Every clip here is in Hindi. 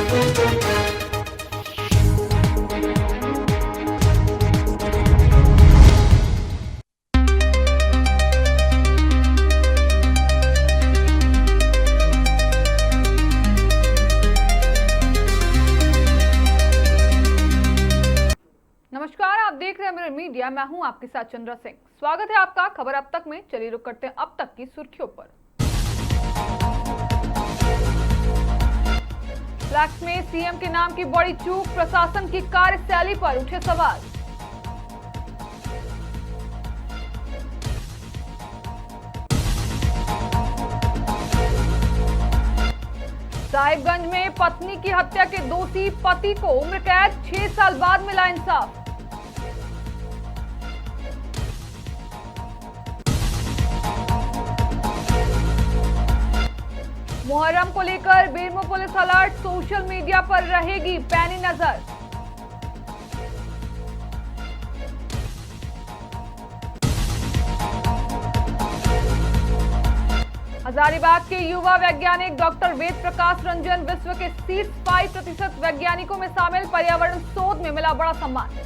नमस्कार, आप देख रहे हैं मिरर मीडिया। मैं हूं आपके साथ चंद्रा सिंह। स्वागत है आपका खबर अब तक में। चलिए रुक करते हैं अब तक की सुर्खियों पर। फ्लैक्स में सीएम के नाम की बड़ी चूक, प्रशासन की कार्यशैली पर उठे सवाल। साहिबगंज में पत्नी की हत्या के दोषी पति को उम्र कैद, 6 साल बाद मिला इंसाफ। मुहर्रम को लेकर Bermo police alert, social media पर रहेगी पैनी नजर। हजारीबाग के युवा वैज्ञानिक डॉक्टर वेद प्रकाश रंजन विश्व के 35% वैज्ञानिकों में शामिल, पर्यावरण शोध में मिला बड़ा सम्मान।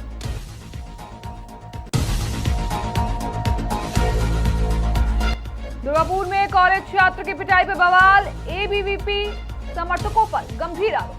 दुर्गापुर में कॉलेज छात्र की पिटाई पर बवाल, एबीवीपी समर्थकों पर गंभीर आरोप।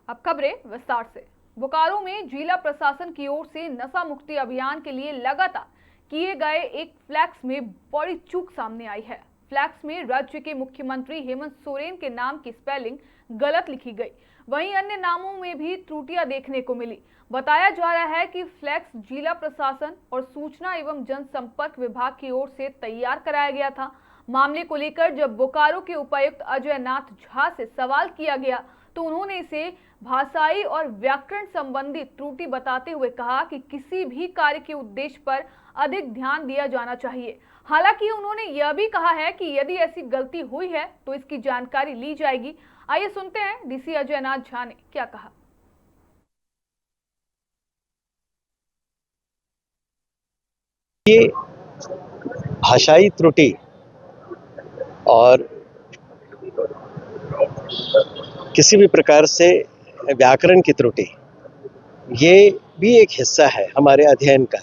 अब खबरें विस्तार से। बोकारो में जिला प्रशासन की ओर से नशा मुक्ति अभियान के लिए लगातार किए गए एक फ्लैक्स में बड़ी चूक सामने आई है। फ्लैक्स में राज्य के मुख्यमंत्री हेमंत सोरेन के नाम की स्पेलिंग गलत लिखी गई, वहीं अन्य नामों में भी त्रुटियां देखने को मिली। बताया जा रहा है कि फ्लैक्स जिला प्रशासन और सूचना एवं जनसंपर्क विभाग की ओर से तैयार कराया गया था। मामले को लेकर जब बोकारो के उपायुक्त अजय नाथ झा से सवाल किया गया तो उन्होंने इसे भाषाई और व्याकरण संबंधी त्रुटि बताते हुए कहा कि किसी भी कार्य के उद्देश्य पर अधिक ध्यान दिया जाना चाहिए। हालांकि उन्होंने यह भी कहा है कि यदि ऐसी गलती हुई है तो इसकी जानकारी ली जाएगी। आइए सुनते हैं डीसी अजय नाथ झा ने क्या कहा। ये भाषाई त्रुटि और किसी भी प्रकार से व्याकरण की त्रुटि, ये भी एक हिस्सा है हमारे अध्ययन का।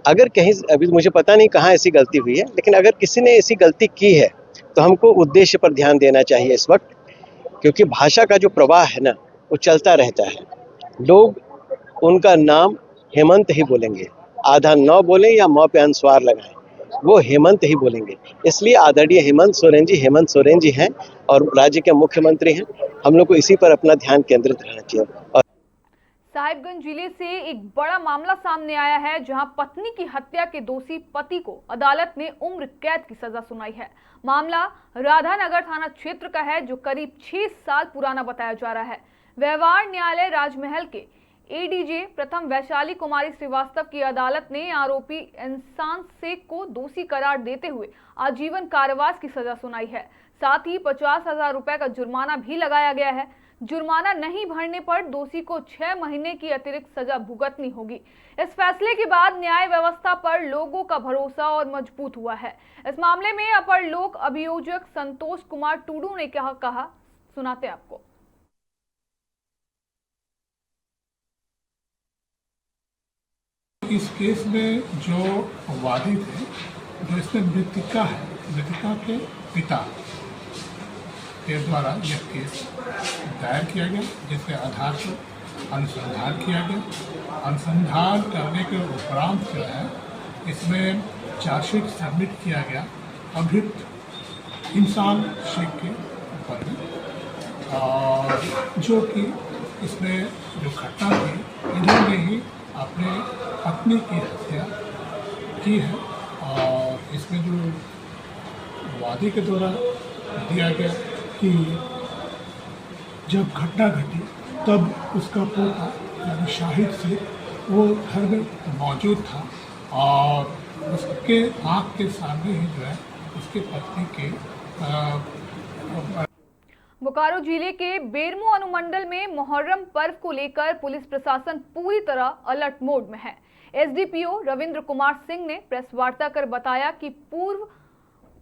अगर कहीं, अभी मुझे पता नहीं कहाँ ऐसी गलती हुई है, लेकिन अगर किसी ने ऐसी गलती की है तो हमको उद्देश्य पर ध्यान देना चाहिए इस वक्त, क्योंकि भाषा का जो प्रवाह है ना, वो चलता रहता है। लोग उनका नाम हेमंत ही बोलेंगे, आधा न बोलें या म पे अनुस्वार लगाएं, वो हेमंत ही बोलेंगे। इसलिए आदरणीय हेमंत सोरेन जी हैं और राज्य के मुख्यमंत्री हैं। हम लोग को इसी पर अपना ध्यान केंद्रित रहना चाहिए। और साहिबगंज जिले से एक बड़ा मामला सामने आया है, जहां पत्नी की हत्या के दोषी पति को अदालत ने उम्र कैद की सजा सुनाई है। मामला राधानगर थाना क्षेत्र का है, जो करीब 6 साल पुराना बताया जा रहा है। व्यवहार न्यायालय राजमहल के एडीजे प्रथम वैशाली कुमारी श्रीवास्तव की अदालत ने आरोपी इंसान शेख को दोषी करार देते हुए आजीवन कारावास की सजा सुनाई है। साथ ही 50,000 रुपए का जुर्माना भी लगाया गया है। जुर्माना नहीं भरने पर दोषी को 6 महीने की अतिरिक्त सजा भुगतनी होगी। इस फैसले के बाद न्याय व्यवस्था पर लोगों का भरोसा और मजबूत हुआ है। इस मामले में अपर लोक अभियोजक संतोष कुमार टूडू ने क्या कहा, सुनाते आपको। इस केस में जो वादी थे, जो इसमें मृतिका है, मृतिका के पिता के द्वारा यह केस दायर किया गया, जिसके आधार पर अनुसंधान किया गया। अनुसंधान करने के उपरांत जो है इसमें चार्जशीट सबमिट किया गया अभियुक्त इंसान शेख के ऊपर में, और जो कि इसमें जो घटना थी, इन्होंने ही अपने पत्नी की हत्या की है। और इसमें जो वादी के द्वारा दिया गया कि जब घटना घटी तब उसका पोता यानी शाहिद शेख वो घर में मौजूद था और उसके आँख के सामने ही जो है उसके पत्नी के बोकारो जिले के बेरमो अनुमंडल में मुहर्रम पर्व को लेकर पुलिस प्रशासन पूरी तरह अलर्ट मोड में है। एसडीपीओ रविंद्र कुमार सिंह ने प्रेस वार्ता कर बताया कि पूर्व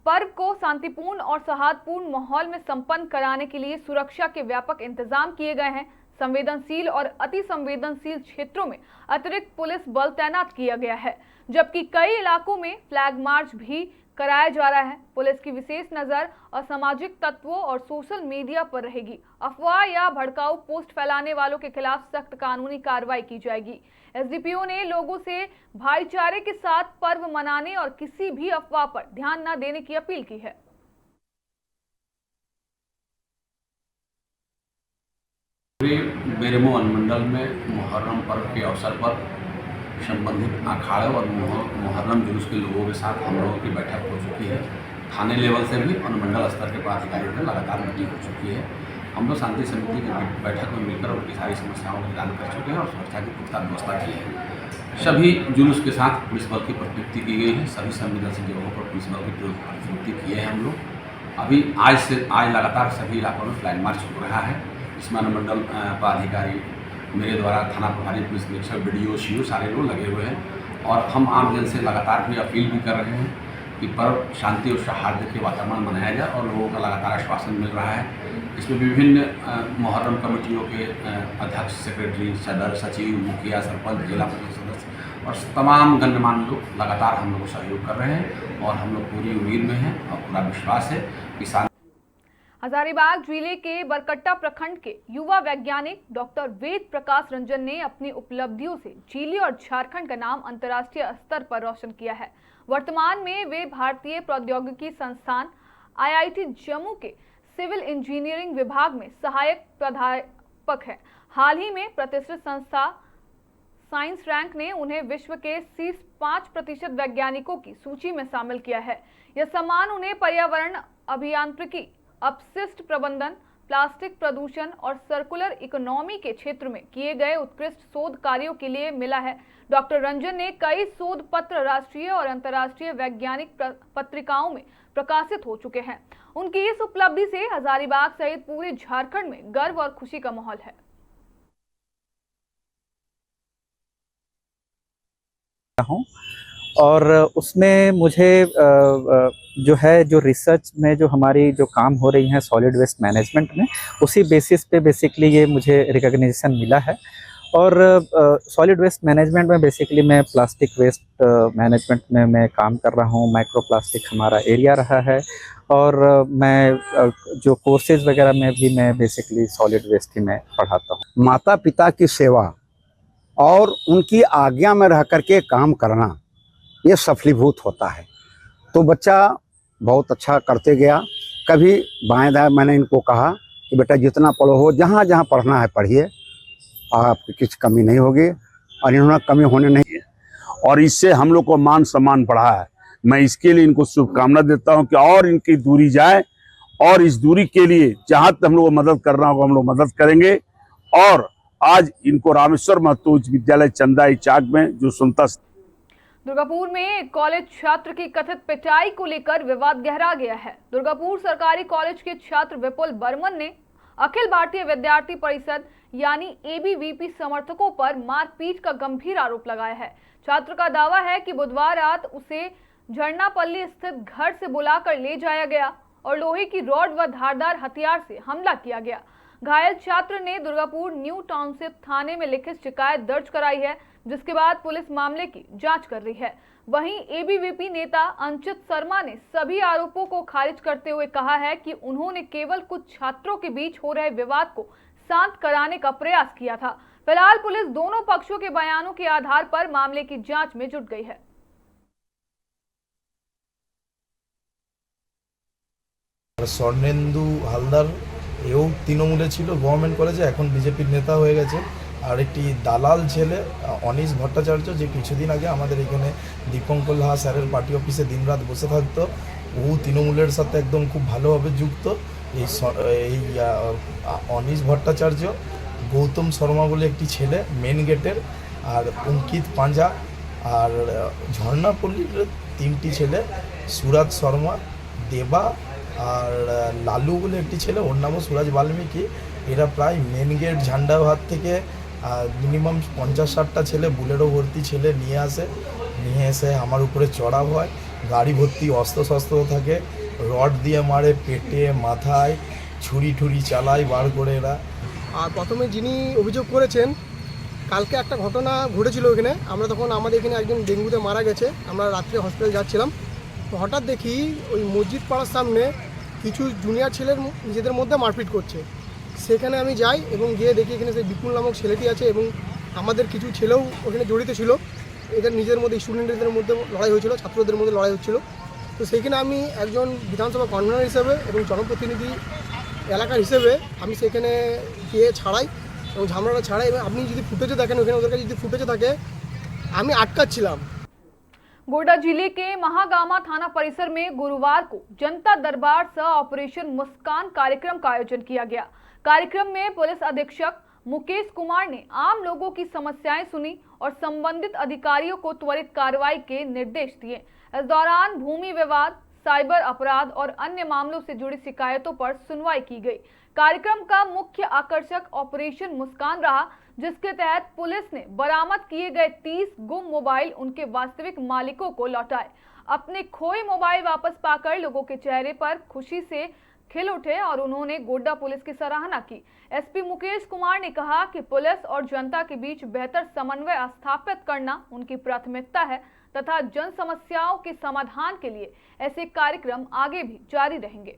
पर्व को शांतिपूर्ण और सौहार्दपूर्ण माहौल में संपन्न कराने के लिए सुरक्षा के व्यापक इंतजाम किए गए हैं। संवेदनशील और अति संवेदनशील क्षेत्रों में अतिरिक्त पुलिस बल तैनात किया गया है, जबकि कई इलाकों में फ्लैग मार्च भी कराया जा रहा है। पुलिस की विशेष नजर असामाजिक तत्वों और सोशल मीडिया पर रहेगी। अफवाह या भड़काऊ पोस्ट फैलाने वालों के खिलाफ सख्त कानूनी कार्रवाई की जाएगी। एसडीपीओ ने लोगों से भाईचारे के साथ पर्व मनाने और किसी भी अफवाह पर ध्यान न देने की अपील की है। बेरमो अनुमंडल में मुहर्रम पर्व के अवसर पर संबंधित अखाड़े और मुहर्रम जुलूस के लोगों के साथ हम लोगों की बैठक हो चुकी है। थाने लेवल से भी अनुमंडल स्तर के पदाधिकारियों से लगातार मीटिंग हो चुकी है। हम लोग शांति समिति की बैठक में मिलकर उनकी सारी समस्याओं का निदान कर चुके हैं और सुरक्षा की पुख्ता व्यवस्था की है। सभी जुलूस के साथ पुलिस बल की प्रतिनियुक्ति की गई है। सभी संवेदनशील जगहों पर पुलिस बल की प्रतिनियुक्ति किए हैं हम लोग। अभी आज लगातार सभी इलाकों में फ्लैग मार्च हो रहा है। इसमें अनुमंडल पदाधिकारी, मेरे द्वारा थाना प्रभारी, पुलिस अधीक्षक, BDO, CO सारे लोग लगे हुए हैं और हम आम जन से लगातार भी अपील भी कर रहे हैं कि पर्व शांति और सौहार्द के वातावरण बनाया जाए और लोगों का लगातार आश्वासन मिल रहा है। इसमें विभिन्न मुहर्रम कमेटियों के अध्यक्ष, सेक्रेटरी, सदर, सचिव, मुखिया, सरपंच, जिला परिषद सदस्य और तमाम गणमान्य लोग लगातार हम लोग को सहयोग कर रहे हैं और हम लोग पूरी उम्मीद में हैं और पूरा विश्वास है कि हजारीबाग जिले के बरकट्टा प्रखंड के युवा वैज्ञानिक डॉक्टर वेद प्रकाश रंजन ने अपनी उपलब्धियों से जिले और झारखंड का नाम अंतर्राष्ट्रीय स्तर पर रोशन किया है। वर्तमान में वे भारतीय प्रौद्योगिकी संस्थान IIT जम्मू के सिविल इंजीनियरिंग विभाग में सहायक प्राध्यापक है। हाल ही में प्रतिष्ठित संस्था साइंस रैंक ने उन्हें विश्व के शीर्ष 5% वैज्ञानिकों की सूची में शामिल किया है। यह सम्मान उन्हें पर्यावरण अभियांत्रिकी, अपशिष्ट प्रबंधन, प्लास्टिक प्रदूषण और सर्कुलर इकोनॉमी के क्षेत्र में किए गए उत्कृष्ट शोध कार्यों के लिए मिला है। डॉक्टर रंजन ने कई शोध पत्र राष्ट्रीय और अंतर्राष्ट्रीय वैज्ञानिक पत्रिकाओं में प्रकाशित हो चुके हैं। उनकी इस उपलब्धि से हजारीबाग सहित पूरे झारखंड में गर्व और खुशी का माहौल है। और उसमें मुझे जो रिसर्च में जो हमारी जो काम हो रही हैं सॉलिड वेस्ट मैनेजमेंट में, उसी बेसिस पे बेसिकली ये मुझे रिकॉग्निशन मिला है। और सॉलिड वेस्ट मैनेजमेंट में बेसिकली मैं प्लास्टिक वेस्ट मैनेजमेंट में मैं काम कर रहा हूँ। माइक्रो प्लास्टिक हमारा एरिया रहा है और मैं जो कोर्सेज वगैरह में भी मैं बेसिकली सॉलिड वेस्ट ही मैं पढ़ाता हूँ। माता पिता की सेवा और उनकी आज्ञा में रह करके काम करना, ये सफलीभूत होता है। तो बच्चा बहुत अच्छा करते गया। कभी बाएं दाएं मैंने इनको कहा कि बेटा जितना पढ़ो हो, जहाँ जहाँ पढ़ना है पढ़िए, आपकी किसी कमी नहीं होगी और इन्होंने कमी होने नहीं है। और इससे हम लोग को मान सम्मान बढ़ा है। मैं इसके लिए इनको शुभकामना देता हूं कि और इनकी दूरी जाए और इस दूरी के लिए जहाँ तक हम लोग को मदद करना होगा हम लोग मदद करेंगे। और आज इनको रामेश्वर महतो उच्च विद्यालय चंदाई चाक में जो सुनता। दुर्गापुर में एक कॉलेज छात्र की कथित पिटाई को लेकर विवाद गहरा गया है। दुर्गापुर सरकारी कॉलेज के छात्र विपुल बर्मन ने अखिल भारतीय विद्यार्थी परिषद यानी ABVP समर्थकों पर मारपीट का गंभीर आरोप लगाया है। छात्र का दावा है कि बुधवार रात उसे झरनापल्ली स्थित घर से बुलाकर ले जाया गया और लोहे की रॉड व धारदार हथियार से हमला किया गया। घायल छात्र ने दुर्गापुर न्यू टाउनशिप थाने में लिखित शिकायत दर्ज कराई है, जिसके बाद पुलिस मामले की जांच कर रही है। वहीं ABVP नेता अंचित शर्मा ने सभी आरोपों को खारिज करते हुए कहा है कि उन्होंने केवल कुछ छात्रों के बीच हो रहे विवाद को शांत कराने का प्रयास किया था। फिलहाल पुलिस दोनों पक्षों के बयानों के आधार पर मामले की जांच में जुट गई है। स्वर्णेन्दु हालदार एও তৃণমূলে ছিল গভর্নমেন্ট কলেজে, এখন বিজেপির নেতা হয়ে গেছে। আর একটি দালাল ছেলে অনিশ ভট্টাচার্য, যে কিছুদিন আগে আমাদের এখানে দীপঙ্কর লাহা স্যারের পার্টি অফিসে দিনরাত বসে থাকতো, ও তৃণমূলের সাথে একদম খুব ভালোভাবে যুক্ত। এই অনিশ ভট্টাচার্য, গৌতম শর্মা বলে একটি ছেলে মেন গেটের, আর অঙ্কিত পাঁজা, আর ঝর্ণাপল্লির 3টি ছেলে, সুরাজ শর্মা, দেবা আর লালু বলে একটি ছেলে, ওর নামও সুরাজ বাল্মীকি। এরা প্রায় মেন গেট ঝান্ডাবাদ থেকে মিনিমাম 50-60টা ছেলে বুলেরো ভর্তি ছেলে নিয়ে এসে আমার উপরে চড়াও হয়। গাড়ি ভর্তি অস্ত্র শস্ত্র থাকে, রড দিয়ে মারে পেটে, মাথায়, ছুরি ঠুরি চালায় বার করে এরা। আর প্রথমে যিনি অভিযোগ করেছেন, কালকে একটা ঘটনা ঘটেছিল এখানে। আমরা তখন আমাদের এখানে একজন ডেঙ্গুতে মারা গেছে, আমরা রাত্রে হসপিটাল যাচ্ছিলাম। তো হঠাৎ দেখি ওই মসজিদ পাড়ার সামনে কিছু জুনিয়র ছেলের নিজেদের মধ্যে মারপিট করছে। সেখানে আমি যাই এবং গিয়ে দেখি এখানে সেই বিপুল নামক ছেলেটি আছে এবং আমাদের কিছু ছেলেও ওখানে জড়িত ছিল। এদের নিজেদের মধ্যে স্টুডেন্টদের মধ্যে লড়াই হয়েছিল, ছাত্রদের মধ্যে লড়াই হচ্ছিল। তো সেইখানে আমি একজন বিধানসভা কনভেনর হিসেবে এবং জনপ্রতিনিধি এলাকার হিসেবে আমি সেখানে গিয়ে ছাড়াই এবং ঝামেলাটা ছাড়াই। এবং আপনি যদি ফুটেজে দেখেন, ওখানে ওদের কাছে যদি ফুটেজে থাকে, আমি আটকাচ্ছিলাম। गोड्डा जिले के महागामा थाना परिसर में गुरुवार को जनता दरबार सह ऑपरेशन मुस्कान कार्यक्रम का आयोजन किया गया। कार्यक्रम में पुलिस अधीक्षक मुकेश कुमार ने आम लोगों की समस्याएं सुनी और संबंधित अधिकारियों को त्वरित कार्रवाई के निर्देश दिए। इस दौरान भूमि विवाद, साइबर अपराध और अन्य मामलों से जुड़ी शिकायतों पर सुनवाई की गई। कार्यक्रम का मुख्य आकर्षक ऑपरेशन मुस्कान रहा, जिसके तहत पुलिस ने बरामद किए गए 30 गुम मोबाइल उनके वास्तविक मालिकों को लौटाए। अपने खोए मोबाइल वापस पाकर लोगों के चेहरे पर खुशी से खिल उठे और उन्होंने गोड्डा पुलिस की सराहना की। एसपी मुकेश कुमार ने कहा कि पुलिस और जनता के बीच बेहतर समन्वय स्थापित करना उनकी प्राथमिकता है तथा जन समस्याओं के समाधान के लिए ऐसे कार्यक्रम आगे भी जारी रहेंगे।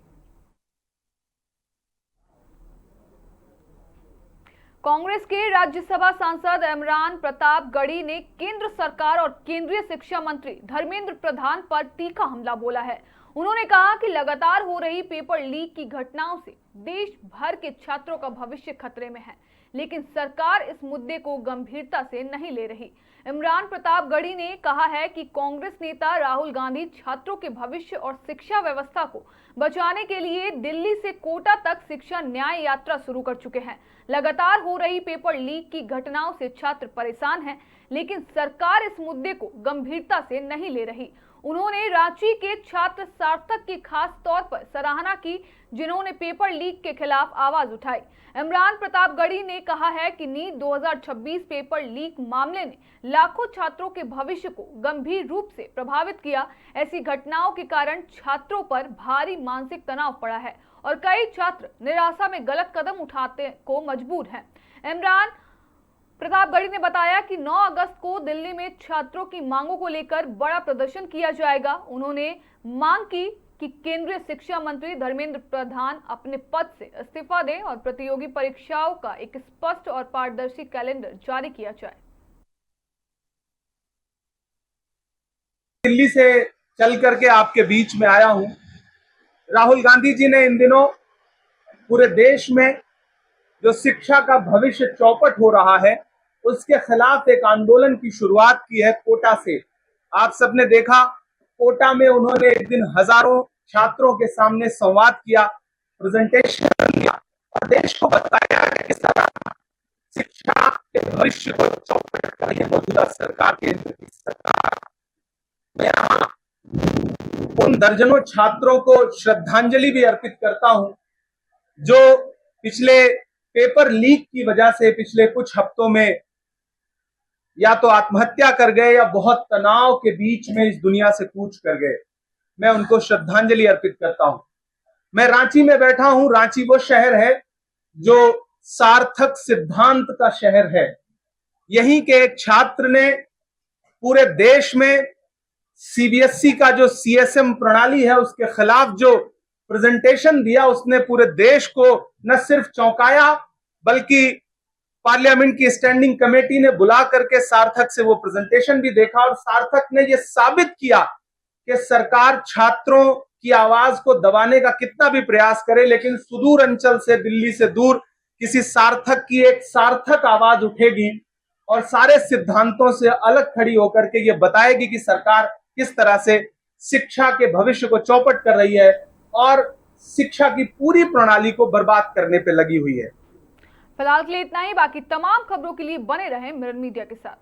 कांग्रेस के राज्यसभा सांसद इमरान प्रताप गढ़ी ने केंद्र सरकार और केंद्रीय शिक्षा मंत्री धर्मेंद्र प्रधान पर तीखा हमला बोला है। उन्होंने कहा कि लगातार हो रही पेपर लीक की घटनाओं से देश भर के छात्रों का भविष्य खतरे में है, लेकिन सरकार इस मुद्दे को गंभीरता से नहीं ले रही। इमरान प्रताप गढ़ी ने कहा है कि कांग्रेस नेता राहुल गांधी छात्रों के भविष्य और शिक्षा व्यवस्था को बचाने के लिए दिल्ली से कोटा तक शिक्षा न्याय यात्रा शुरू कर चुके हैं। लगातार हो रही पेपर लीक की घटनाओं से छात्र परेशान हैं, लेकिन सरकार इस मुद्दे को गंभीरता से नहीं ले रही। उन्होंने रांची के छात्र सार्थक की खास तौर पर सराहना की, जिन्होंने पेपर लीक के खिलाफ आवाज उठाई। इमरान प्रताप गढ़ी ने कहा है कि नीट 2026 पेपर लीक मामले ने लाखों छात्रों के भविष्य को गंभीर रूप से प्रभावित किया। ऐसी घटनाओं के कारण छात्रों पर भारी मानसिक तनाव पड़ा है और कई छात्र निराशा में गलत कदम उठाने को मजबूर हैं। इमरान प्रताप गढ़ी ने बताया कि 9 अगस्त को दिल्ली में छात्रों की मांगों को लेकर बड़ा प्रदर्शन किया जाएगा। उन्होंने मांग की कि केंद्रीय शिक्षा मंत्री धर्मेंद्र प्रधान अपने पद से इस्तीफा दें और प्रतियोगी परीक्षाओं का एक स्पष्ट और पारदर्शी कैलेंडर जारी किया जाए। दिल्ली से चल करके आपके बीच में आया हूं। राहुल गांधी जी ने इन दिनों पूरे देश में जो शिक्षा का भविष्य चौपट हो रहा है, उसके खिलाफ एक आंदोलन की शुरुआत की है कोटा से। आप सबने देखा, कोटा में उन्होंने एक दिन हजारों छात्रों के सामने संवाद किया, प्रेजेंटेशन किया और देश को बताया कि किस तरह शिक्षा के भविष्य को चौपट कर रही है मौजूदा सरकार, केंद्र की सरकार। मैं उन दर्जनों छात्रों को श्रद्धांजलि भी अर्पित करता हूं जो पिछले पेपर लीक की वजह से पिछले कुछ हफ्तों में या तो आत्महत्या कर गए या बहुत तनाव के बीच में इस दुनिया से कूच कर गए। मैं उनको श्रद्धांजलि अर्पित करता हूं। मैं रांची में बैठा हूं। रांची वो शहर है जो सार्थक सिद्धांत का शहर है। यहीं के एक छात्र ने पूरे देश में सीबीएसई का जो सीएसएम प्रणाली है उसके खिलाफ जो प्रेजेंटेशन दिया, उसने पूरे देश को न सिर्फ चौंकाया बल्कि पार्लियामेंट की स्टैंडिंग कमेटी ने बुला करके सार्थक से वो प्रेजेंटेशन भी देखा और सार्थक ने ये साबित किया कि सरकार छात्रों की आवाज को दबाने का कितना भी प्रयास करे, लेकिन सुदूर अंचल से, दिल्ली से दूर किसी सार्थक की एक सार्थक आवाज उठेगी और सारे सिद्धांतों से अलग खड़ी होकर के ये बताएगी कि सरकार किस तरह से शिक्षा के भविष्य को चौपट कर रही है और शिक्षा की पूरी प्रणाली को बर्बाद करने पे लगी हुई है। फिलहाल के लिए इतना ही। बाकी तमाम खबरों के लिए बने रहें मिरर मीडिया के साथ।